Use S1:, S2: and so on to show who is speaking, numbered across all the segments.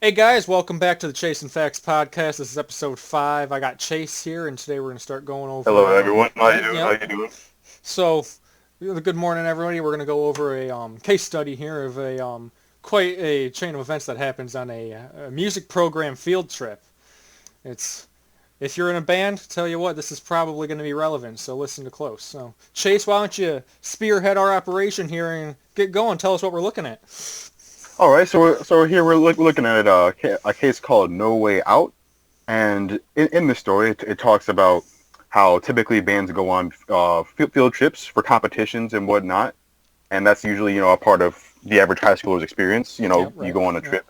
S1: Hey guys, welcome back to the Chase and Facts podcast. This is episode 5. I got Chase here, and today we're going to start going over
S2: Hello, everyone. How you doing? How
S1: yep.
S2: you doing?
S1: So, good morning, everybody. We're going to go over a case study here of a quite a chain of events that happens on a music program field trip. It's if you're in a band, tell you what, this is probably going to be relevant. So listen to close. So, Chase, why don't you spearhead our operation here and get going? Tell us what we're looking at.
S2: All right, so we're looking at a case called No Way Out, and in the story, it talks about how typically bands go on field trips for competitions and whatnot, and that's usually a part of the average high schooler's experience.
S1: Yep,
S2: You
S1: right.
S2: go on a
S1: Yep.
S2: trip,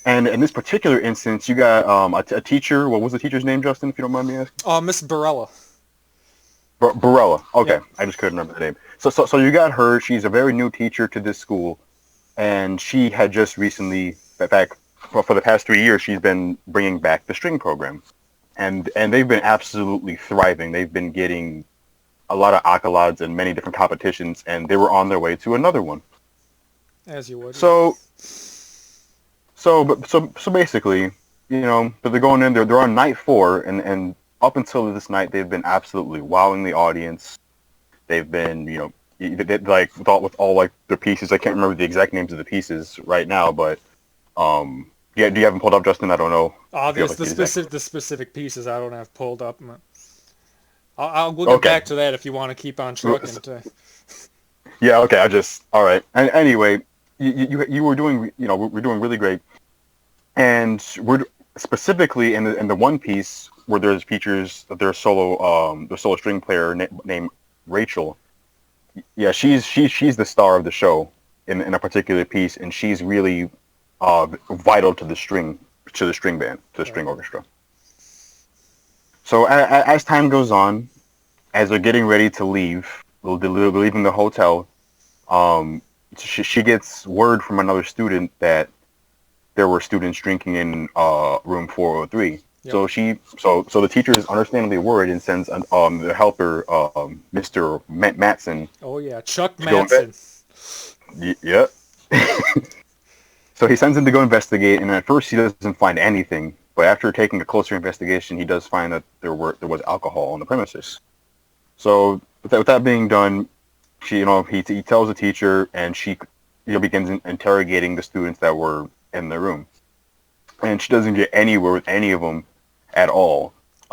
S2: and in this particular instance, you got a teacher. What was the teacher's name, Justin? If you don't mind me asking.
S1: Miss Barella.
S2: Barella. Okay,
S1: Yep.
S2: I just couldn't remember the name. So you got her. She's a very new teacher to this school, and she had just recently, in fact, for the past 3 years, she's been bringing back the string program, and they've been absolutely thriving. They've been getting a lot of accolades in many different competitions, and they were on their way to another one.
S1: As you would. Yep.
S2: So, so basically, but they're going in. They're on night 4, and up until this night, they've been absolutely wowing the audience. They've been, like with all like their pieces. I can't remember the exact names of the pieces right now, but yeah, do you have them pulled up, Justin? I don't know if you have
S1: This
S2: like the exact.
S1: the specific pieces I don't have pulled up. We'll get
S2: Okay.
S1: back to that if you want to keep on trucking.
S2: Yeah. Okay. All right. And anyway, you were doing we're doing really great, and we're specifically in the one piece where there's features of their solo string player named Rachel. Yeah, she's the star of the show in a particular piece, and she's really vital to the string band, to the string
S1: Right.
S2: orchestra. So as time goes on, as they're getting ready to leave, they're leaving the hotel. Um, she gets word from another student that there were students drinking in room 403.
S1: Yep.
S2: So the teacher is understandably worried and sends the helper, Mr. Matson,
S1: Oh yeah, Chuck
S2: to go
S1: Matson.
S2: yeah. So he sends him to go investigate, and at first he doesn't find anything. But after taking a closer investigation, he does find that there was alcohol on the premises. So with that being done, he tells the teacher, and she begins interrogating the students that were in the room, and she doesn't get anywhere with any of them at all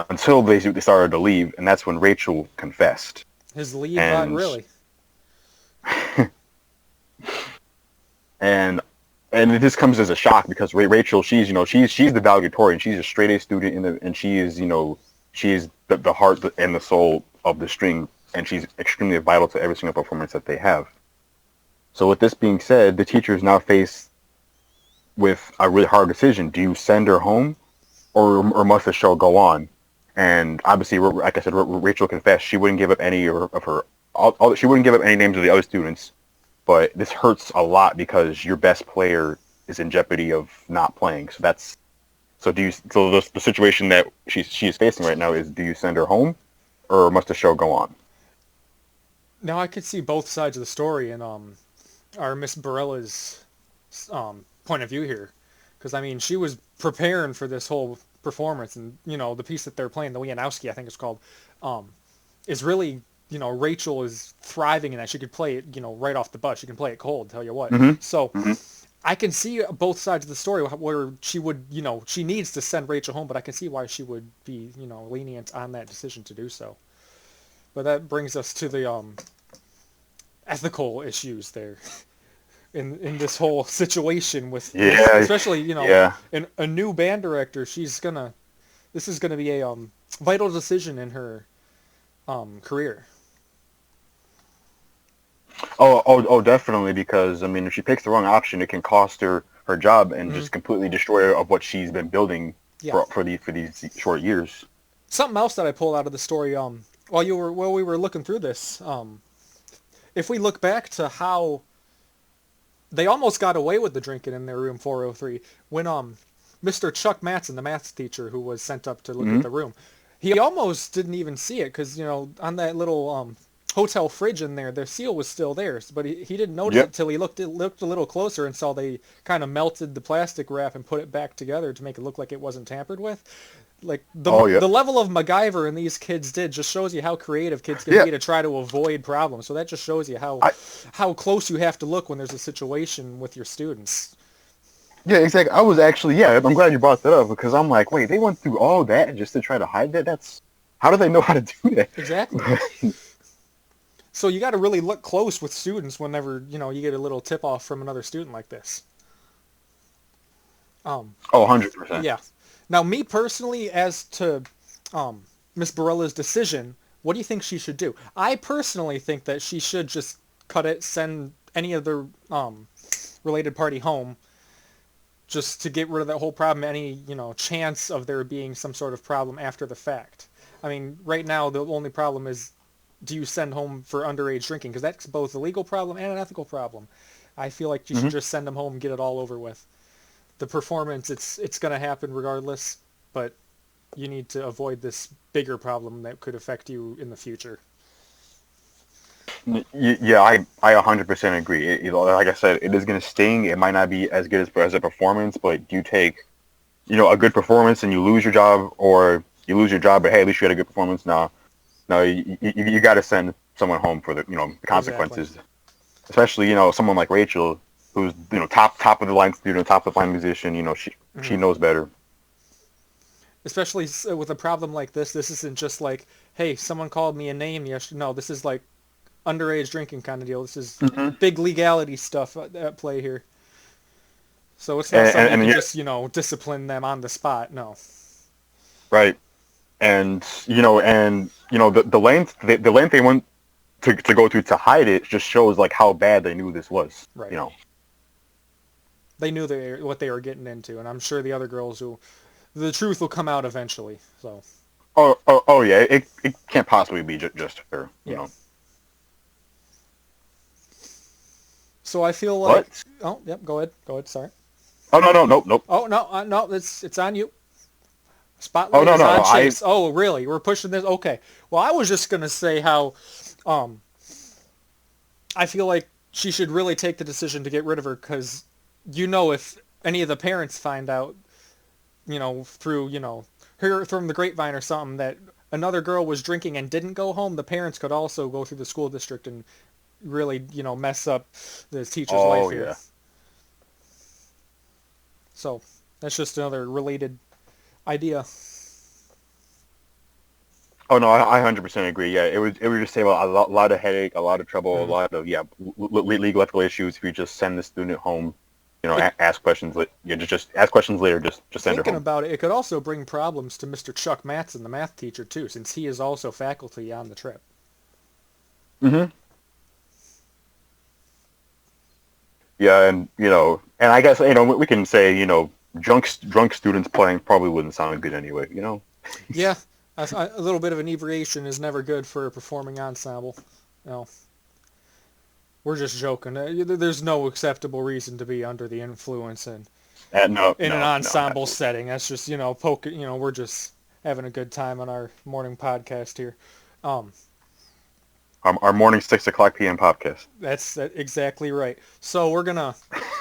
S2: until they started to leave, and that's when Rachel confessed.
S1: His leave,
S2: And
S1: really.
S2: and and it just comes as a shock because Rachel, she's the valedictorian. She's a straight A student and she is she's the heart and the soul of the string, and she's extremely vital to every single performance that they have. So with this being said, the teacher is now faced with a really hard decision. Do you send her home, or must the show go on? And obviously, like I said, Rachel confessed she wouldn't give up any of her. She wouldn't give up any names of the other students, but this hurts a lot because your best player is in jeopardy of not playing. So the situation that she's facing right now is, do you send her home, or must the show go on?
S1: Now I could see both sides of the story in our Miss Barella's point of view here, because I mean she was preparing for this whole performance, and the piece that they're playing, the Wianowski, I think it's called, um, is really Rachel is thriving in that. She could play it right off the bus. She can play it cold. Tell you what.
S2: Mm-hmm.
S1: So
S2: Mm-hmm.
S1: I can see both sides of the story where she would she needs to send Rachel home, but I can see why she would be lenient on that decision to do so. But that brings us to the ethical issues there in this whole situation with Miss,
S2: Yeah.
S1: especially
S2: Yeah.
S1: in a new band director. This is gonna be a vital decision in her career.
S2: Definitely. Because I mean, if she picks the wrong option, it can cost her job and
S1: Hmm.
S2: just completely destroy her of what she's been building
S1: Yeah.
S2: for these short years.
S1: Something else that I pulled out of the story while we were looking through this, if we look back to how they almost got away with the drinking in their room 403 when Mr. Chuck Matson, the math teacher who was sent up to look
S2: Hmm.
S1: at the room, he almost didn't even see it because on that little hotel fridge in there, the seal was still there, but he didn't notice
S2: Yep.
S1: it till he looked a little closer and saw they kind of melted the plastic wrap and put it back together to make it look like it wasn't tampered with. Like
S2: Oh yeah.
S1: the level of MacGyver in these kids did just shows you how creative kids can
S2: Yeah.
S1: be to try to avoid problems. So that just shows you
S2: I
S1: how close you have to look when there's a situation with your students.
S2: Yeah, exactly. I was actually, yeah, I'm glad you brought that up because I'm like, wait, they went through all that just to try to hide that? How do they know how to do that?
S1: Exactly. So you got to really look close with students whenever, you get a little tip off from another student like this. Um,
S2: Oh, 100%.
S1: yeah. Now, me personally, as to Miss Barella's decision, what do you think she should do? I personally think that she should just cut it, send any other related party home, just to get rid of that whole problem, any, chance of there being some sort of problem after the fact. I mean, right now, the only problem is, do you send home for underage drinking? Because that's both a legal problem and an ethical problem. I feel like you should
S2: Hmm.
S1: just send them home and get it all over with. The performance, it's going to happen regardless, but you need to avoid this bigger problem that could affect you in the future.
S2: Yeah, I 100% agree. Like I said, it is going to sting. It might not be as good as a performance, but you take, a good performance and you lose your job, or you lose your job, but hey, at least you had a good performance. No, you got to send someone home for the
S1: Exactly.
S2: consequences. Especially, someone like Rachel, who's, top of the line student, top of the line musician. She
S1: Hmm.
S2: knows better.
S1: Especially with a problem like this isn't just like, hey, someone called me a name yesterday. No, this is like underage drinking kind of deal. This is
S2: Hmm.
S1: big legality stuff at play here. So it's not
S2: And,
S1: something you
S2: and
S1: can
S2: yeah,
S1: just, discipline them on the spot. No.
S2: right. And the length they went to go through to hide it just shows like how bad they knew this was.
S1: Right. They knew what they were getting into, and I'm sure the other girls the truth will come out eventually. So,
S2: Oh yeah, it can't possibly be just her.
S1: yeah. So I feel like,
S2: But
S1: oh, yep, go ahead. Go ahead, sorry.
S2: oh no, nope.
S1: Oh, no, no, it's on you.
S2: Oh
S1: Spotlight
S2: no
S1: is
S2: no
S1: on
S2: I
S1: Chase. Oh, really? We're pushing this? Okay. Well, I was just going to say how um, I feel like she should really take the decision to get rid of her because, if any of the parents find out, through, her from the grapevine or something that another girl was drinking and didn't go home, the parents could also go through the school district and really, mess up the teacher's life
S2: oh
S1: here.
S2: yeah.
S1: So that's just another related idea.
S2: Oh no, I 100% agree. Yeah, it would just save a lot of headache, a lot of trouble, a
S1: Mhm.
S2: lot of legal ethical issues if you just send the student home.
S1: It,
S2: Ask questions. Just ask questions later. Just send her
S1: Thinking
S2: home.
S1: about it, it could also bring problems to Mr. Chuck Matson, the math teacher, too, since he is also faculty on the trip.
S2: Hmm. Yeah, and I guess we can say drunk students playing probably wouldn't sound good anyway.
S1: Yeah, a little bit of inebriation is never good for a performing ensemble. No, we're just joking. There's no acceptable reason to be under the influence
S2: No,
S1: in an
S2: no, no,
S1: ensemble
S2: absolutely.
S1: setting. That's just, we're just having a good time on our morning podcast here. Um,
S2: Our morning 6 o'clock p.m. podcast.
S1: That's exactly right. So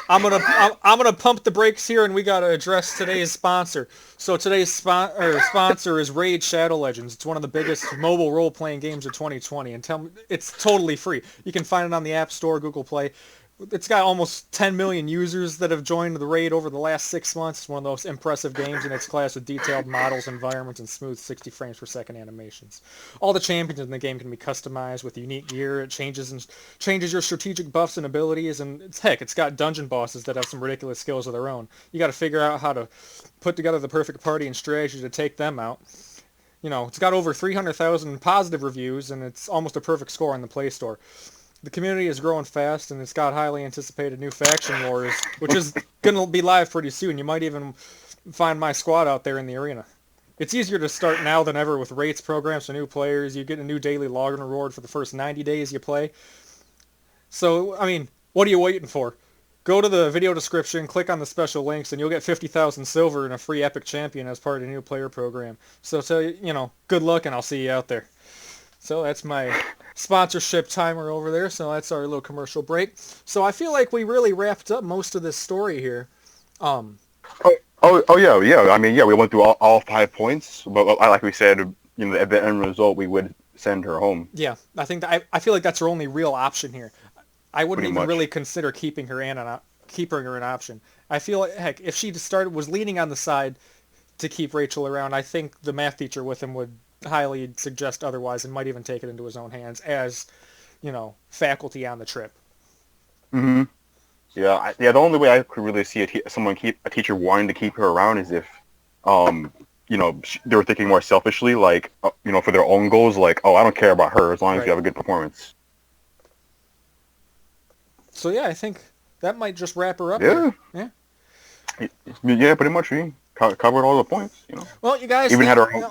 S1: I'm gonna pump the brakes here, and we gotta address today's sponsor. So today's sponsor is Raid Shadow Legends. It's one of the biggest mobile role-playing games of 2020, and it's totally free. You can find it on the App Store, Google Play. It's got almost 10 million users that have joined the raid over the last 6 months. It's one of the most impressive games in its class with detailed models, environments, and smooth 60 frames per second animations. All the champions in the game can be customized with unique gear. It changes your strategic buffs and abilities, and it's got dungeon bosses that have some ridiculous skills of their own. You got to figure out how to put together the perfect party and strategy to take them out. It's got over 300,000 positive reviews, and it's almost a perfect score on the Play Store. The community is growing fast, and it's got highly anticipated new faction wars, which is going to be live pretty soon. You might even find my squad out there in the arena. It's easier to start now than ever with rates programs for new players. You get a new daily login reward for the first 90 days you play. So, I mean, what are you waiting for? Go to the video description, click on the special links, and you'll get 50,000 silver and a free Epic Champion as part of the new player program. So, good luck, and I'll see you out there. So that's my sponsorship timer over there, so that's our little commercial break. So I feel like we really wrapped up most of this story here.
S2: Yeah. I mean, yeah, we went through all 5 points, but like we said, you know, at the end result, we would send her home.
S1: Yeah, I think I feel like that's her only real option here. I wouldn't
S2: Pretty
S1: even
S2: much.
S1: really consider keeping her an option. I feel like heck, if she was leaning on the side to keep Rachel around, I think the math teacher with him would highly suggest otherwise and might even take it into his own hands as, faculty on the trip.
S2: Hmm. Yeah, the only way I could really see a teacher wanting to keep her around is if, they were thinking more selfishly, like, for their own goals, like, oh, I don't care about her as long as
S1: Right.
S2: you have a good performance.
S1: So yeah, I think that might just wrap her up
S2: Yeah.
S1: here. Yeah.
S2: Yeah, pretty much. We covered all the points,
S1: Well, you guys,
S2: Even had our own.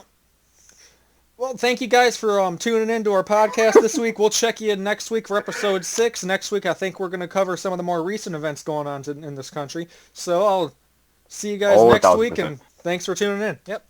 S1: well, thank you guys for tuning in to our podcast this week. We'll check you in next week for episode 6. Next week, I think we're going to cover some of the more recent events going on in this country. So I'll see you guys
S2: Oh,
S1: next week,
S2: 1000%.
S1: and thanks for tuning in. Yep.